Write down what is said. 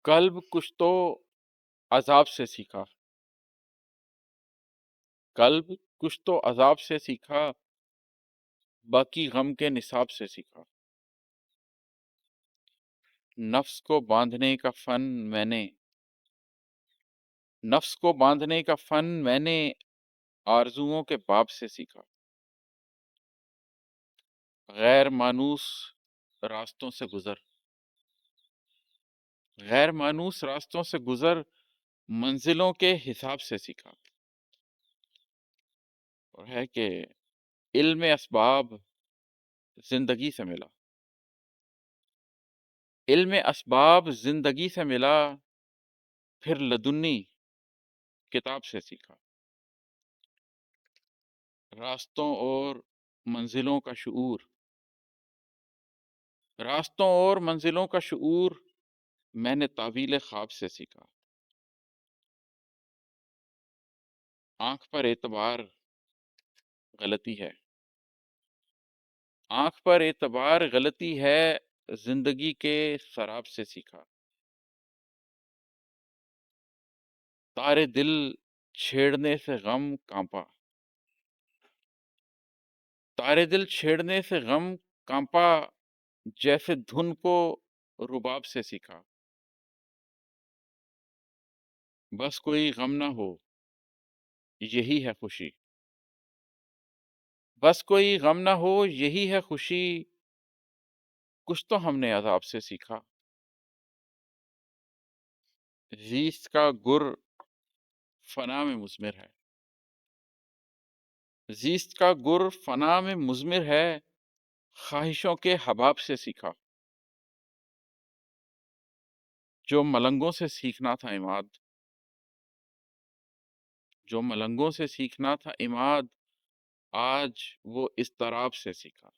قلب کچھ تو عذاب سے سیکھا، قلب کچھ تو عذاب سے سیکھا، باقی غم کے نصاب سے سیکھا۔ نفس کو باندھنے کا فن میں نے نفس کو باندھنے کا فن میں نے آرزوؤں کے باب سے سیکھا۔ غیر مانوس راستوں سے گزر غیر مانوس راستوں سے گزر منزلوں کے حساب سے سیکھا۔ اور ہے کہ علم اسباب زندگی سے ملا، علم اسباب زندگی سے ملا، پھر لدنی کتاب سے سیکھا۔ راستوں اور منزلوں کا شعور راستوں اور منزلوں کا شعور میں نے تعویل خواب سے سیکھا۔ آنکھ پر اعتبار غلطی ہے، آنکھ پر اعتبار غلطی ہے، زندگی کے سراب سے سیکھا۔ تارے دل چھیڑنے سے غم کانپا تارے دل چھیڑنے سے غم کانپا، جیسے دھن کو رباب سے سیکھا۔ بس کوئی غم نہ ہو یہی ہے خوشی بس کوئی غم نہ ہو یہی ہے خوشی، کچھ تو ہم نے عذاب سے سیکھا۔ زیست کا گر فنا میں مضمر ہے زیست کا گر فنا میں مضمر ہے، خواہشوں کے حباب سے سیکھا۔ جو ملنگوں سے سیکھنا تھا عماد جو ملنگوں سے سیکھنا تھا عماد، آج وہ اضطراب سے سیکھا۔